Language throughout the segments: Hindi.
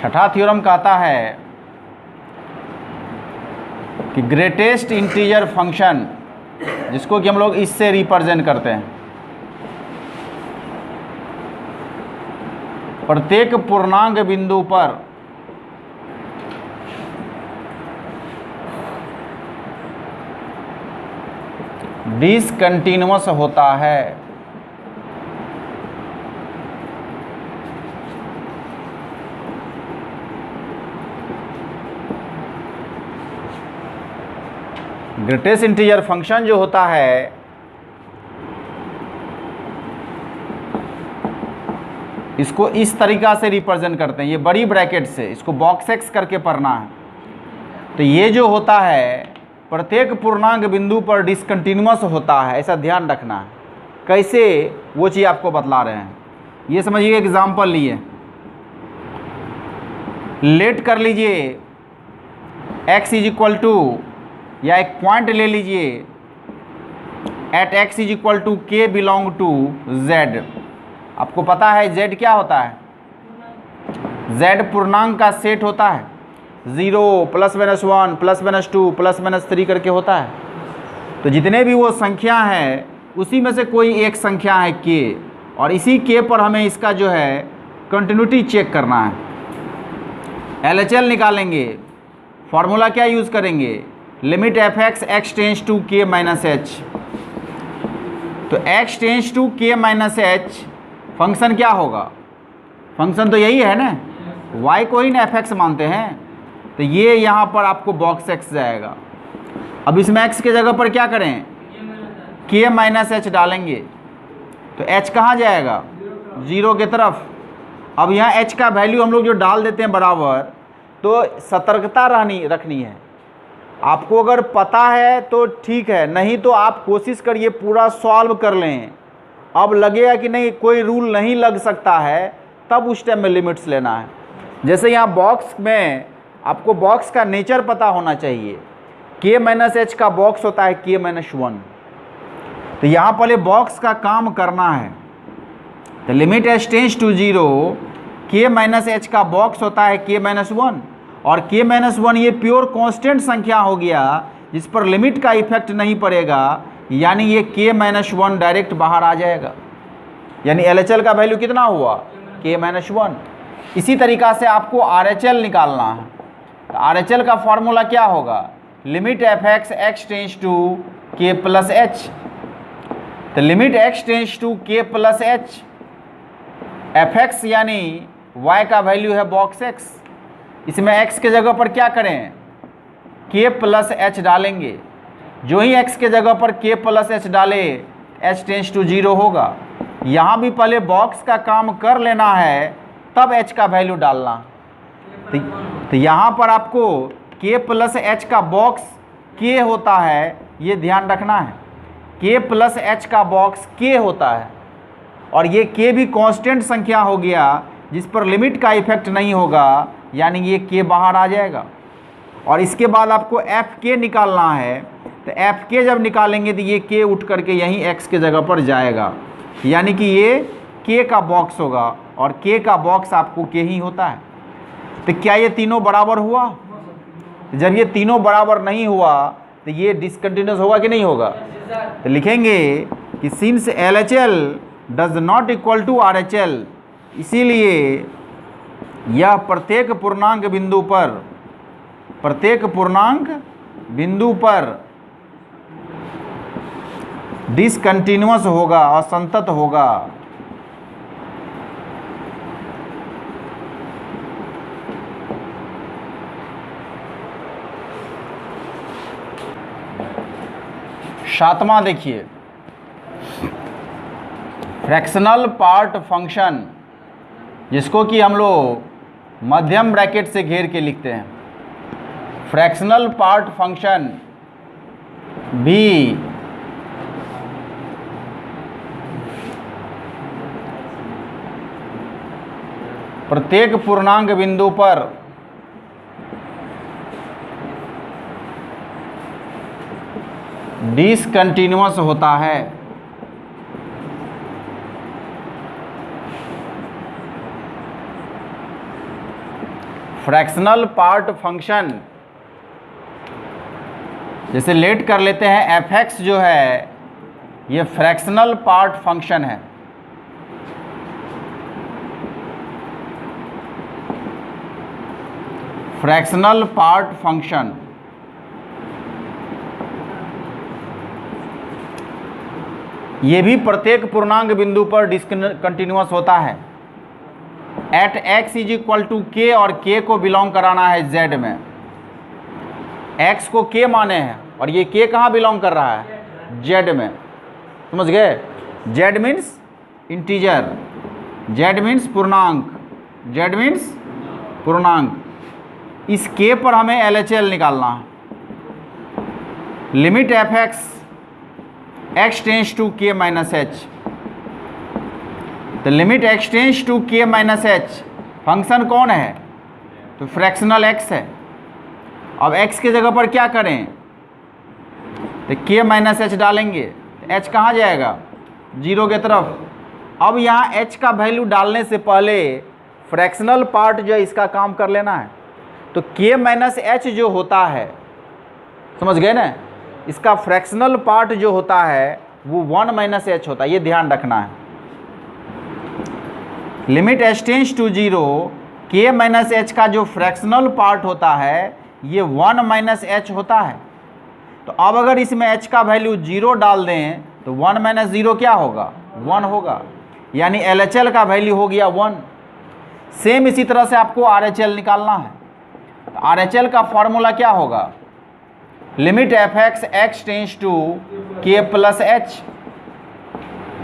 छठा थ्योरम कहता है कि ग्रेटेस्ट इंटीजर फंक्शन, जिसको कि हम लोग इससे रिप्रेजेंट करते हैं, प्रत्येक पूर्णांक बिंदु पर डिसकंटिन्यूअस होता है। ग्रेटेस्ट इंटीजर फंक्शन जो होता है इसको इस तरीका से रिप्रेजेंट करते हैं, ये बड़ी ब्रैकेट से, इसको बॉक्स एक्स करके पढ़ना है। तो ये जो होता है प्रत्येक पूर्णांक बिंदु पर डिसकंटिन्यूअस होता है, ऐसा ध्यान रखना है। कैसे, वो चीज़ आपको बतला रहे हैं। ये समझिए एग्जाम्पल लिए, लेट कर लीजिए x इज इक्वल टू, या एक पॉइंट ले लीजिए at x is equal to k belong to z। आपको पता है z क्या होता है? z पूर्णांक का सेट होता है, 0 +-1 +-2 +-3 करके होता है। तो जितने भी वो संख्या हैं उसी में से कोई एक संख्या है k, और इसी k पर हमें इसका जो है कंटिन्यूटी चेक करना है। LHL निकालेंगे, फॉर्मूला क्या यूज़ करेंगे? Limit fx x tends to k minus h। तो x tends to k minus h function क्या होगा? फंक्शन तो यही है ना, y को ही ना fx मानते हैं। तो ये यहाँ पर आपको बॉक्स x जाएगा। अब इसमें x के जगह पर क्या करें? k माइनस h डालेंगे, तो h कहाँ जाएगा? 0 की तरफ। अब यहाँ h का वैल्यू हम लोग जो डाल देते हैं बराबर, तो सतर्कता रखनी है। आपको अगर पता है तो ठीक है, नहीं तो आप कोशिश करिए पूरा सॉल्व कर लें। अब लगेगा कि नहीं कोई रूल नहीं लग सकता है, तब उस टाइम में लिमिट्स लेना है। जैसे यहाँ बॉक्स में आपको बॉक्स का नेचर पता होना चाहिए। k माइनस h का बॉक्स होता है k माइनस 1। तो यहाँ पहले बॉक्स का काम करना है। तो limit h tends to 0, k minus h का बॉक्स होता है k माइनस 1, और k माइनस 1 ये प्योर कांस्टेंट संख्या हो गया जिस पर लिमिट का इफेक्ट नहीं पड़ेगा, यानी ये k माइनस 1 डायरेक्ट बाहर आ जाएगा। यानी LHL का वैल्यू कितना हुआ? k minus 1। इसी तरीक़ा से आपको RHL निकालना है। तो RHL का फॉर्मूला क्या होगा? Limit fx x tends to k plus h। तो limit x tends to k plus h, fx यानी y का वैल्यू है बॉक्स x। इसमें x के जगह पर क्या करें? k प्लस h डालेंगे। जो ही x के जगह पर k प्लस h डाले, h टेंस टू 0 होगा। यहाँ भी पहले बॉक्स का काम कर लेना है, तब h का वैल्यू डालना। तो यहाँ पर आपको k प्लस h का बॉक्स k होता है, ये ध्यान रखना है। k प्लस h का बॉक्स k होता है, और ये k भी कांस्टेंट संख्या हो गया जिस पर लिमिट का इफेक्ट नहीं होगा, यानी ये k बाहर आ जाएगा। और इसके बाद आपको fk निकालना है। तो fk जब निकालेंगे तो ये k उठ करके यहीं x के जगह पर जाएगा, यानी कि ये k का बॉक्स होगा, और k का बॉक्स आपको k ही होता है। तो क्या ये तीनों बराबर हुआ? जब ये तीनों बराबर नहीं हुआ तो ये डिसकंटिन्यूअस होगा कि नहीं होगा? तो लिखेंगे कि since LHL does not equal to RHL, इसीलिए यह प्रत्येक पूर्णांक बिंदु पर डिसकंटिन्यूअस होगा, असंतत होगा। सातवां देखिए, फ्रैक्शनल पार्ट फंक्शन, जिसको कि हम लोग मध्यम ब्रैकेट से घेर के लिखते हैं। फ्रैक्शनल पार्ट फंक्शन भी प्रत्येक पूर्णांक बिंदु पर डिसकंटिन्यूअस होता है। फ्रैक्शनल पार्ट फंक्शन, जैसे लेट कर लेते हैं f(x) जो है ये फ्रैक्शनल पार्ट फंक्शन है। फ्रैक्शनल पार्ट फंक्शन ये भी प्रत्येक पूर्णांक बिंदु पर डिसकंटिन्यूअस होता है। At x is equal to k, और k को बिलोंग कराना है z में। x को k माने हैं और ये k कहाँ बिलोंग कर रहा है? z में। समझ गए? z means integer, z means पूर्णांक, z मीन्स पूर्णांक। इस k पर हमें LHL निकालना है। Limit f(x) x tends to k minus h, तो limit x tends to k minus h function कौन है? तो फ्रैक्शनल x है। अब x के जगह पर क्या करें? तो k माइनस h डालेंगे, तो h कहाँ जाएगा? 0 के तरफ। अब यहाँ h का वैल्यू डालने से पहले फ्रैक्शनल पार्ट जो है इसका काम कर लेना है। तो k माइनस h जो होता है, समझ गए ना, इसका फ्रैक्शनल पार्ट जो होता है वो 1 माइनस h होता है, ये ध्यान रखना है। Limit h tends to 0, k minus h का जो फ्रैक्शनल पार्ट होता है ये 1 माइनस h होता है। तो अब अगर इसमें h का वैल्यू 0 डाल दें तो 1 माइनस 0 क्या होगा? 1 होगा, यानी LHL का वैल्यू हो गया 1। सेम इसी तरह से आपको RHL निकालना है। तो RHL का फॉर्मूला क्या होगा? Limit f(x) x tends to k plus h।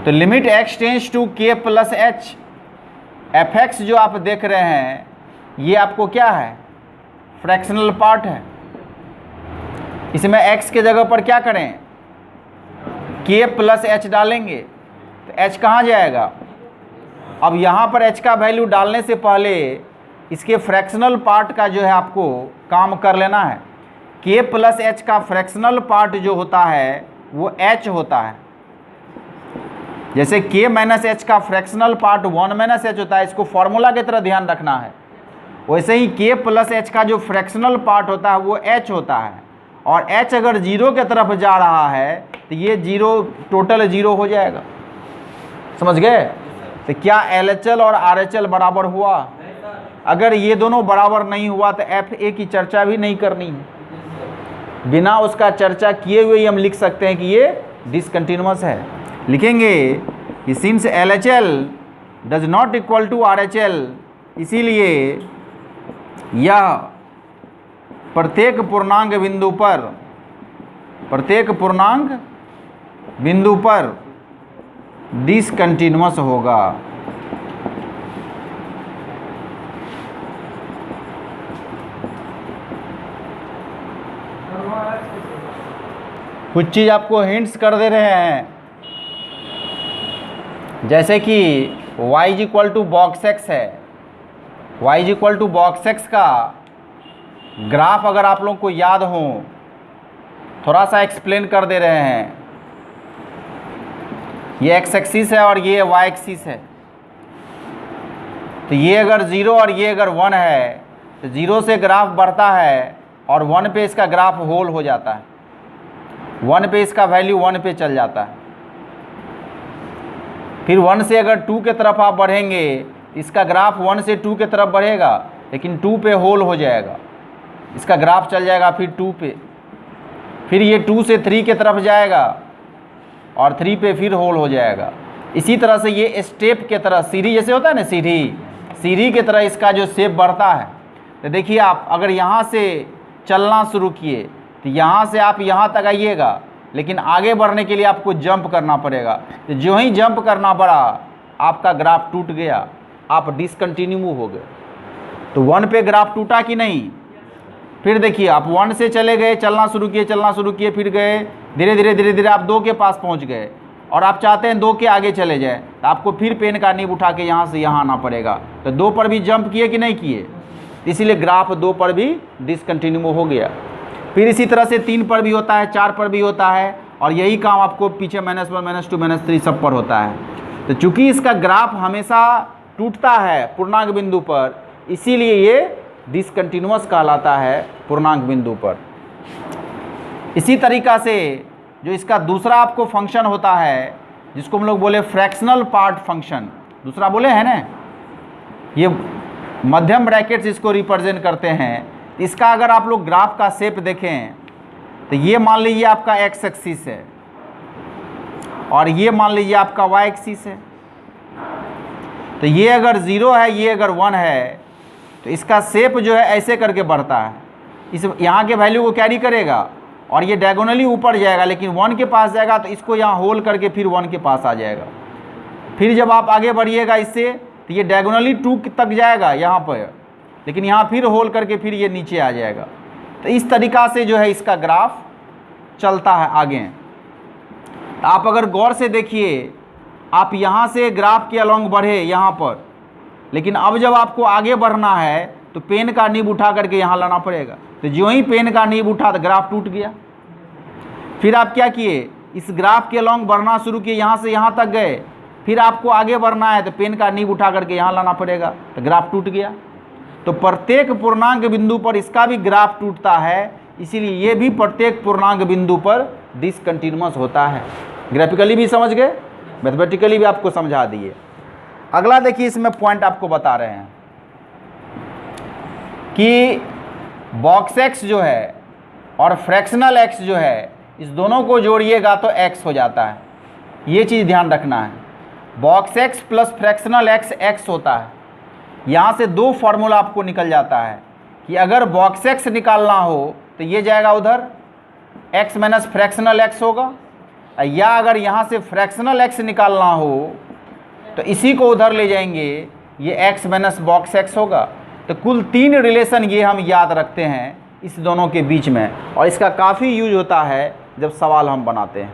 तो limit x tends to k plus h, f(x) जो आप देख रहे हैं ये आपको क्या है? फ्रैक्शनल पार्ट है। इसमें x के जगह पर क्या करें? k प्लस h डालेंगे, तो h कहाँ जाएगा? अब यहाँ पर h का वैल्यू डालने से पहले इसके फ्रैक्शनल पार्ट का जो है आपको काम कर लेना है। k प्लस h का फ्रैक्शनल पार्ट जो होता है वो h होता है। जैसे k माइनस h का फ्रैक्शनल पार्ट 1 माइनस h होता है, इसको फॉर्मूला की तरह ध्यान रखना है। वैसे ही k प्लस h का जो फ्रैक्शनल पार्ट होता है वो h होता है, और h अगर 0 के तरफ जा रहा है तो ये 0 टोटल 0 हो जाएगा। समझ गए? तो क्या LHL और RHL बराबर हुआ? अगर ये दोनों बराबर नहीं हुआ तो FA की चर्चा भी नहीं करनी है। बिना उसका चर्चा किए हुए ही हम लिख सकते हैं कि ये डिसकंटिन्यूअस है। लिखेंगे कि since LHL does not equal to RHL, इसीलिए यह प्रत्येक पूर्णांक बिंदु पर डिसकंटिन्यूअस होगा। कुछ चीज़ आपको हिंट्स कर दे रहे हैं, जैसे कि y is equal to box x है। y is equal to box x का ग्राफ अगर आप लोगों को याद हो, थोड़ा सा एक्सप्लेन कर दे रहे हैं। ये x एक्सिस है और ये y एक्सिस है। तो ये अगर 0 और ये अगर 1 है तो 0 से ग्राफ बढ़ता है और 1 पे इसका ग्राफ होल हो जाता है। 1 पे इसका वैल्यू 1 पे चल जाता है। फिर 1 से अगर 2 के तरफ आप बढ़ेंगे, इसका ग्राफ 1 से 2 के तरफ बढ़ेगा, लेकिन 2 पे होल हो जाएगा, इसका ग्राफ चल जाएगा फिर 2 पे। फिर ये 2 से 3 के तरफ जाएगा और 3 पे फिर होल हो जाएगा। इसी तरह से ये स्टेप के तरह, सीढ़ी जैसे होता है ना, सीढ़ी के तरह इसका जो शेप बढ़ता है। तो देखिए, आप अगर यहाँ से चलना शुरू किए तो यहाँ से आप यहाँ तक आइएगा, लेकिन आगे बढ़ने के लिए आपको जंप करना पड़ेगा। तो जो ही जंप करना पड़ा आपका ग्राफ टूट गया, आप डिसकंटिन्यू हो गए। तो 1 पे ग्राफ टूटा कि नहीं? फिर देखिए, आप 1 से चले गए, चलना शुरू किए, फिर गए धीरे धीरे आप 2 के पास पहुंच गए और आप चाहते हैं 2 के आगे चले जाए, तो आपको फिर पेन का नीब उठा के यहाँ से यहाँ आना पड़ेगा। तो 2 पर भी जंप किए कि नहीं किए? इसीलिए ग्राफ 2 पर भी डिसकंटिन्यू हो गया। फिर इसी तरह से 3 पर भी होता है, 4 पर भी होता है, और यही काम आपको पीछे -1, -2, -3 सब पर होता है। तो चूंकि इसका ग्राफ हमेशा टूटता है पूर्णांक बिंदु पर, इसीलिए ये डिसकंटिन्यूअस कहलाता है पूर्णांक बिंदु पर। इसी तरीक़ा से जो इसका दूसरा आपको फंक्शन होता है, जिसको हम लोग बोले फ्रैक्शनल पार्ट फंक्शन, दूसरा बोले हैं ना, ये मध्यम ब्रैकेट्स इसको रिप्रेजेंट करते हैं। इसका अगर आप लोग ग्राफ का शेप देखें तो ये मान लीजिए आपका एक्स एक्सिस है और ये मान लीजिए आपका वाई एक्सिस है। तो ये अगर 0 है, ये अगर 1 है, तो इसका शेप जो है ऐसे करके बढ़ता है, इस यहाँ के वैल्यू को कैरी करेगा और ये डायगोनली ऊपर जाएगा, लेकिन 1 के पास जाएगा तो इसको यहाँ होल करके फिर 1 के पास आ जाएगा। फिर जब आप आगे बढ़िएगा इससे तो ये डायगोनली 2 तक जाएगा यहाँ पर, लेकिन यहाँ फिर होल करके फिर ये नीचे आ जाएगा। तो इस तरीक़ा से जो है इसका ग्राफ चलता है आगे। आप अगर गौर से देखिए, आप यहाँ से ग्राफ के अलोंग बढ़े यहाँ पर, लेकिन अब जब आपको आगे बढ़ना है तो पेन का नीब उठा करके यहाँ लाना पड़ेगा। तो जो ही पेन का नीब उठा तो ग्राफ टूट गया। फिर आप क्या किए, इस ग्राफ के अलोंग बढ़ना शुरू किए, यहाँ से यहाँ तक गए, फिर आपको आगे बढ़ना है तो पेन का नीब उठा करके यहाँ लाना पड़ेगा, तो ग्राफ टूट गया। तो प्रत्येक पूर्णांक बिंदु पर इसका भी ग्राफ टूटता है, इसीलिए ये भी प्रत्येक पूर्णांक बिंदु पर डिसकंटिन्यूअस होता है। ग्राफिकली भी समझ गए, मैथमेटिकली भी आपको समझा दिए। अगला देखिए, इसमें पॉइंट आपको बता रहे हैं कि बॉक्स एक्स जो है और फ्रैक्शनल एक्स जो है, इस दोनों को जोड़िएगा तो एक्स हो जाता है। ये चीज़ ध्यान रखना है, box x plus fractional x x होता है। यहाँ से दो फार्मूला आपको निकल जाता है कि अगर बॉक्स एक्स निकालना हो तो ये जाएगा उधर, एक्स माइनस फ्रैक्शनल एक्स होगा, या अगर यहाँ से फ्रैक्शनल एक्स निकालना हो तो इसी को उधर ले जाएंगे, ये एक्स माइनस बॉक्स एक्स होगा। तो कुल 3 रिलेशन ये हम याद रखते हैं इस दोनों के बीच में, और इसका काफ़ी यूज होता है जब सवाल हम बनाते हैं।